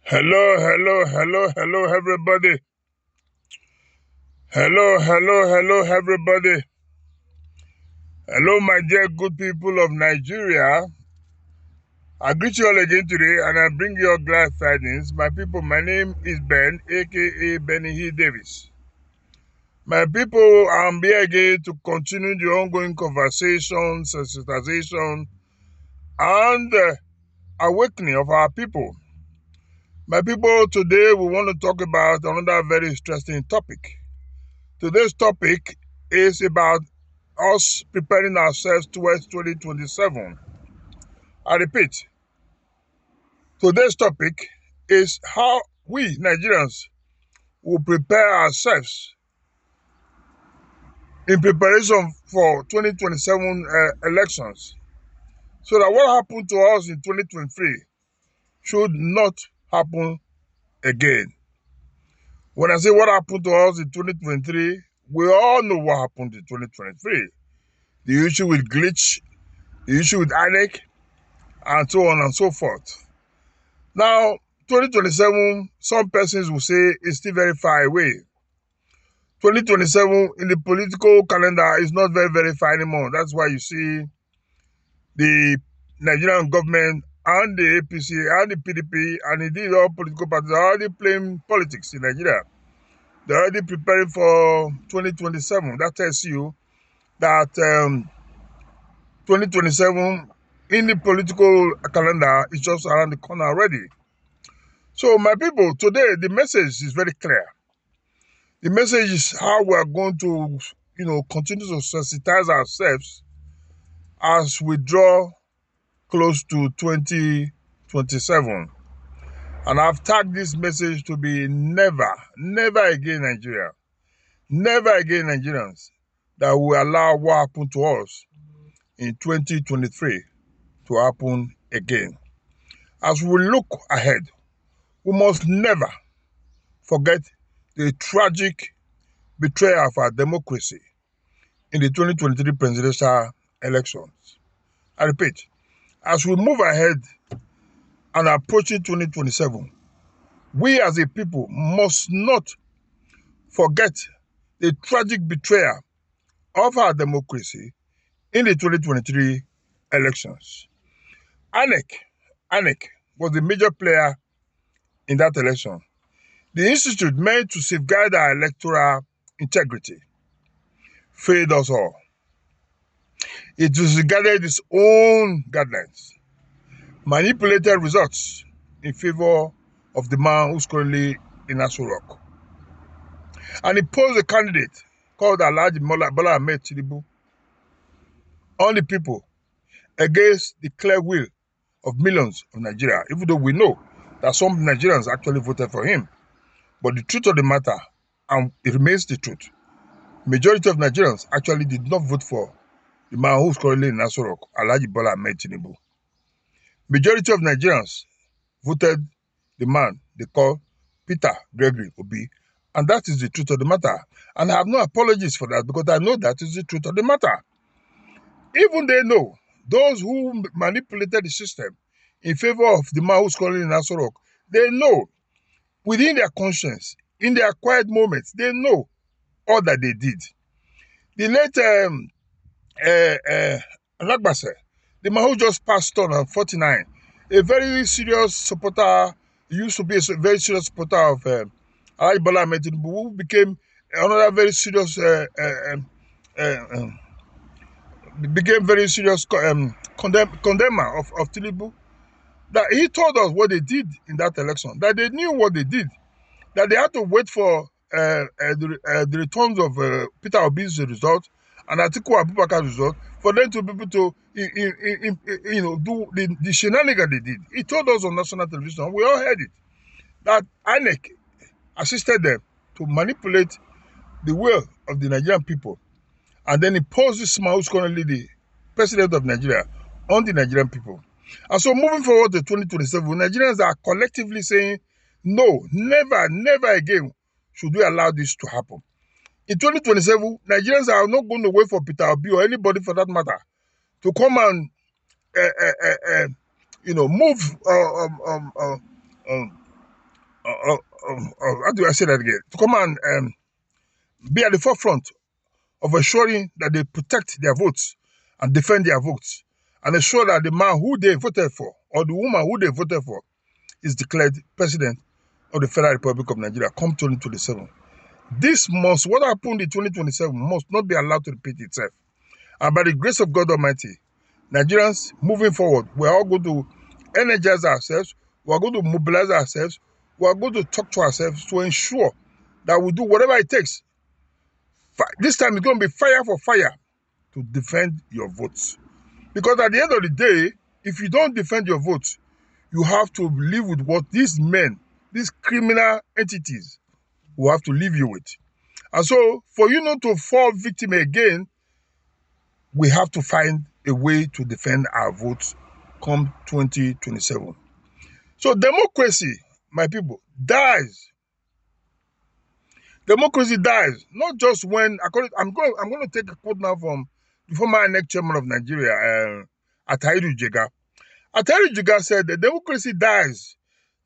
Hello, everybody. Hello, everybody. Hello, my dear good people of Nigeria. I greet you all again today and I bring you all glad tidings. My people, my name is Ben, aka Benny Hill Davis. My people, I'm here again to continue the ongoing conversation, sensitization, and awakening of our people. My people, today we want to talk about another very interesting topic. Today's topic is about us preparing ourselves towards 2027. I repeat, today's topic is how we Nigerians will prepare ourselves in preparation for 2027 elections so that what happened to us in 2023 should not happen again. When I say what happened to us in 2023, we all know what happened in 2023. The issue with glitch, the issue with INEC, and so on and so forth. Now, 2027, some persons will say it's still very far away. 2027 in the political calendar is not very far anymore. That's why you see the Nigerian government and the APC and the PDP and indeed all political parties are already playing politics in Nigeria. They're already preparing for 2027. That tells you that 2027 in the political calendar is just around the corner already. So my people, today the message is very clear. The message is how we are going to, continue to sensitize ourselves as we draw close to 2027. And I've tagged this message to be never again Nigeria, never again Nigerians that will allow what happened to us in 2023 to happen again. As we look ahead, we must never forget the tragic betrayal of our democracy in the 2023 presidential elections. I repeat, as we move ahead and approaching 2027, we as a people must not forget the tragic betrayal of our democracy in the 2023 elections. INEC was the major player in that election. The institute meant to safeguard our electoral integrity failed us all. It disregarded its own guidelines, manipulated results in favor of the man who's currently in Aso Rock, and imposed a candidate called Alhaji Bola Ahmed Tinubu on the people against the clear will of millions of Nigeria, even though we know that some Nigerians actually voted for him. But the truth of the matter, and it remains the truth, majority of Nigerians actually did not vote for the man who's currently in Aso Rock, Alhaji Bola Ahmed Tinubu. Majority of Nigerians voted the man they call Peter Gregory Obi, and that is the truth of the matter. And I have no apologies for that because I know that is the truth of the matter. Even they know, those who manipulated the system in favor of the man who's currently in Aso Rock, they know within their conscience, in their quiet moments, they know all that they did. The late Alagbase, the man who just passed on at 49, a very serious supporter, used to be a very serious supporter of Alhaji Bola Ahmed Tinubu, who became another very serious, condemner of Tinubu. That he told us what they did in that election, that they knew what they did, that they had to wait for the returns of Peter Obi's result and Atiku Abubakar's result for them to be able to, do the shenanigans they did. He told us on national television, we all heard it, that INEC assisted them to manipulate the will of the Nigerian people and then impose this man who's currently the president of Nigeria on the Nigerian people. And so moving forward to 2027, Nigerians are collectively saying, no, never again should we allow this to happen. In 2027, Nigerians are not going to wait for Peter Obi or anybody for that matter to come and, move how do I say that again? To come and be at the forefront of assuring that they protect their votes and defend their votes and ensure that the man who they voted for or the woman who they voted for is declared president of the Federal Republic of Nigeria come 2027. This must, what happened in 2027 must not be allowed to repeat itself. And by the grace of God Almighty, Nigerians moving forward, we're all going to energize ourselves, we're going to mobilize ourselves, we're going to talk to ourselves to ensure that we do whatever it takes. This time it's going to be fire for fire to defend your votes. Because at the end of the day, if you don't defend your votes, you have to live with what these men, these criminal entities, will have to leave you with. And so, for you not to fall victim again, we have to find a way to defend our votes come 2027. So democracy, my people, dies. Democracy dies, not just when, I'm going to take a quote now from the former INEC chairman of Nigeria, Atahiru Jega. Atahiru Jega said that democracy dies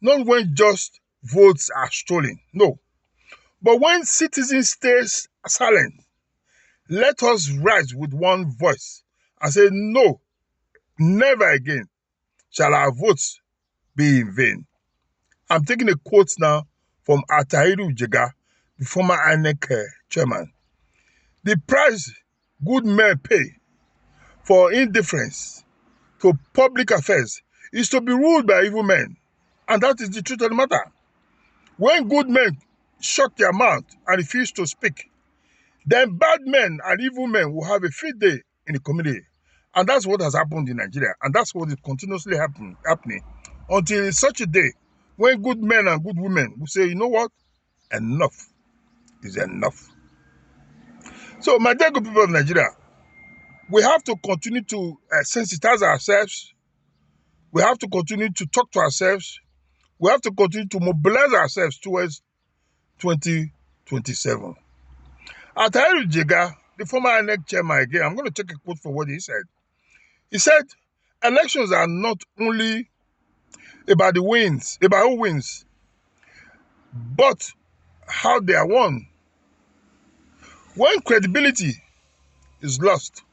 not when just votes are stolen, no, but when citizens stay silent. Let us rise with one voice and say, no, never again shall our votes be in vain. I'm taking a quote now from Atahiru Jega, the former INEC chairman. The price good men pay for indifference to public affairs is to be ruled by evil men. And that is the truth of the matter. When good men shut their mouth and refuse to speak, then bad men and evil men will have a field day in the community. And that's what has happened in Nigeria. And that's what is continuously happening until such a day when good men and good women will say, you know what? Enough is enough. So, my dear good people of Nigeria, we have to continue to sensitize ourselves. We have to continue to talk to ourselves. We have to continue to mobilize ourselves towards 2027. Atahiru Jega, the former INEC chairman again, I'm going to take a quote for what he said. He said, elections are not only about the wins, about who wins, but how they are won. When credibility is lost,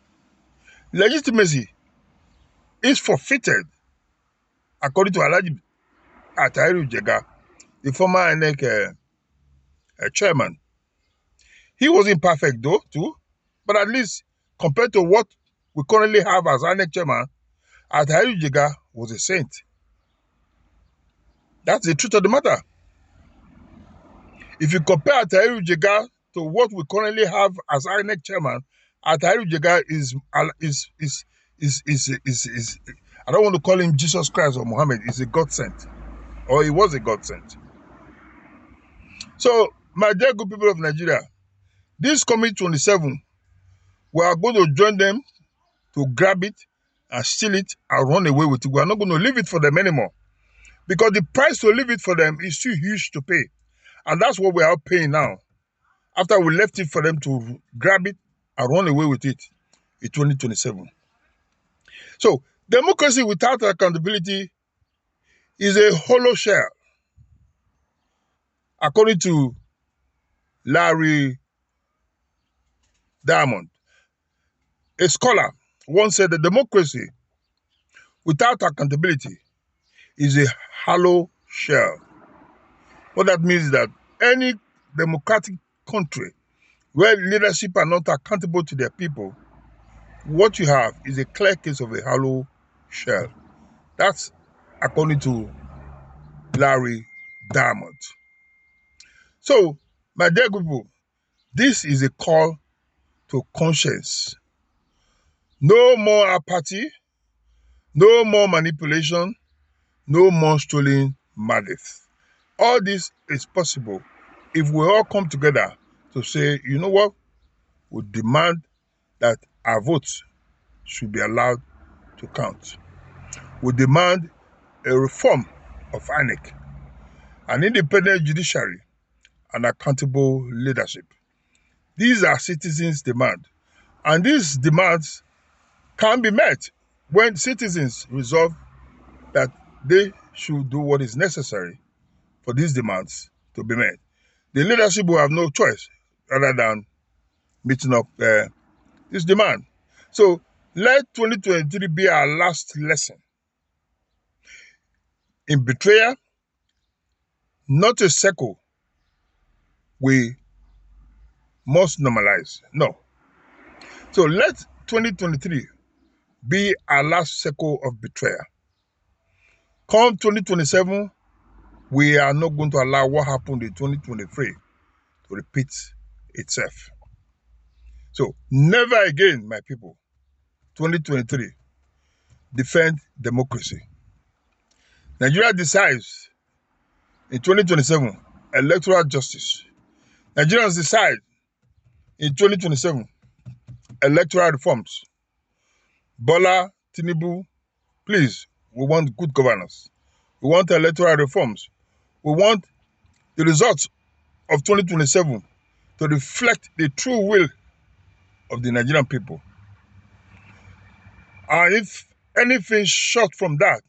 legitimacy is forfeited, according to Alhaji Atahiru Jega, the former INEC chairman. He was imperfect though, too, but at least compared to what we currently have as INEC chairman, Atahiru Jega was a saint. That's the truth of the matter. If you compare Atahiru Jega to what we currently have as INEC chairman, Atahiru Jega is I don't want to call him Jesus Christ or Muhammad. He's a God sent, or he was a God sent. So, my dear good people of Nigeria, this coming 27, we are going to join them to grab it and steal it and run away with it. We are not going to leave it for them anymore, because the price to leave it for them is too huge to pay. And that's what we are paying now, after we left it for them to grab it and run away with it in 2027. So, democracy without accountability is a hollow shell. According to Larry Diamond, a scholar, once said that democracy without accountability is a hollow shell. What that means is that any democratic country where leadership are not accountable to their people, what you have is a clear case of a hollow shell. That's according to Larry Diamond. So, my dear people, this is a call to conscience. No more apathy, no more manipulation, no more stolen mandate. All this is possible if we all come together to say, you know what, we demand that our votes should be allowed to count. We demand a reform of INEC, an independent judiciary, and accountable leadership. These are citizens' demands, and these demands can be met when citizens resolve that they should do what is necessary for these demands to be met. The leadership will have no choice rather than meeting up this demand. So let 2023 be our last lesson in betrayal, not a circle we must normalize. No. So let 2023 be our last circle of betrayal. Come 2027, we are not going to allow what happened in 2023 to repeat itself. So never again, my people, 2023, defend democracy. Nigeria decides in 2027, electoral justice. Nigerians decide in 2027, electoral reforms. Bola, Tinubu, please, we want good governance. We want electoral reforms. We want the results of 2027 to reflect the true will of the Nigerian people. And if anything short from that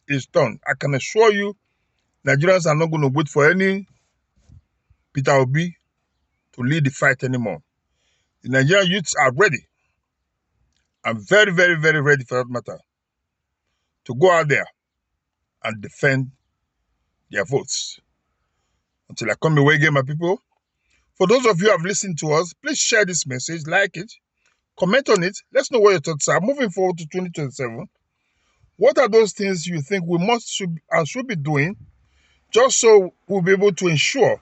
is done, I can assure you, Nigerians are not going to wait for any Peter Obi to lead the fight anymore. The Nigerian youths are ready, and very, very, very ready for that matter, to go out there and defend their votes. Until I come away again, my people, for those of you who have listened to us, please share this message, like it, comment on it. Let's know what your thoughts are. Moving forward to 2027, what are those things you think we should be doing just so we'll be able to ensure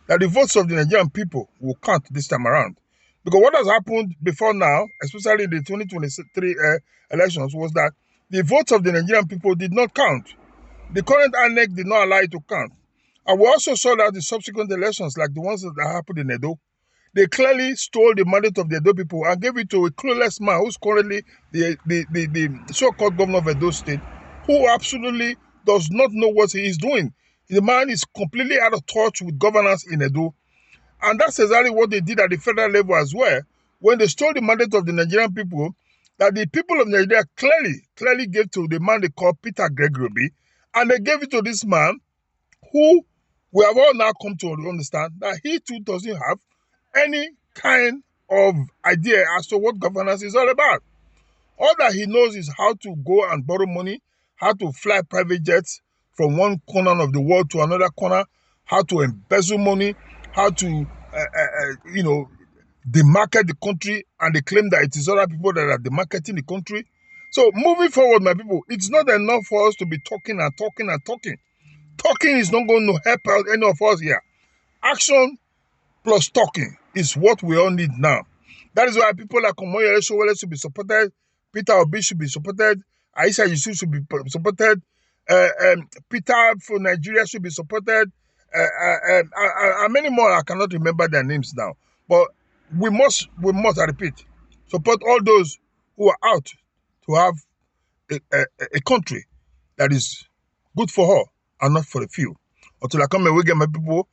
that the votes of the Nigerian people will count this time around? Because what has happened before now, especially in the 2023 elections, was that the votes of the Nigerian people did not count. The current INEC did not allow it to count. And we also saw that the subsequent elections, like the ones that happened in Edo, they clearly stole the mandate of the Edo people and gave it to a clueless man who's currently the so-called governor of Edo State, who absolutely does not know what he is doing. The man is completely out of touch with governance in Edo. And that's exactly what they did at the federal level as well, when they stole the mandate of the Nigerian people, that the people of Nigeria clearly gave to the man they call Peter Gregory, and they gave it to this man who we have all now come to understand that he too doesn't have any kind of idea as to what governance is all about. All that he knows is how to go and borrow money, how to fly private jets from one corner of the world to another corner, how to embezzle money, how to, demarket the country, and they claim that it is other people that are demarketing the country. So moving forward, my people, it's not enough for us to be talking and talking and talking. Talking is not going to help out any of us here. Action plus talking is what we all need now. That is why people like Omoyele Sowore should be supported, Peter Obi should be supported, Aisha Yusuf should be supported, Peter for Nigeria should be supported, and many more. I cannot remember their names now. But we must, I repeat, support all those who are out to have a country that is good for all and not for a few. Until I come away again, my people,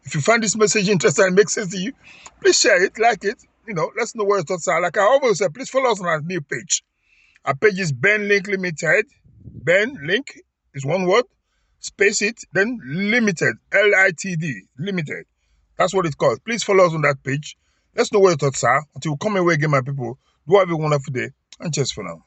if you find this message interesting and makes sense to you, please share it, like it. Let's know what your thoughts are. Like I always say, please follow us on our new page. Our page is Ben Link Limited. Ben Link is one word, space it, then Limited, L-I-T-D, Limited. That's what it's called. Please follow us on that page. Let's know what your thoughts are. Until we come away again, my people, do have a wonderful day, and cheers for now.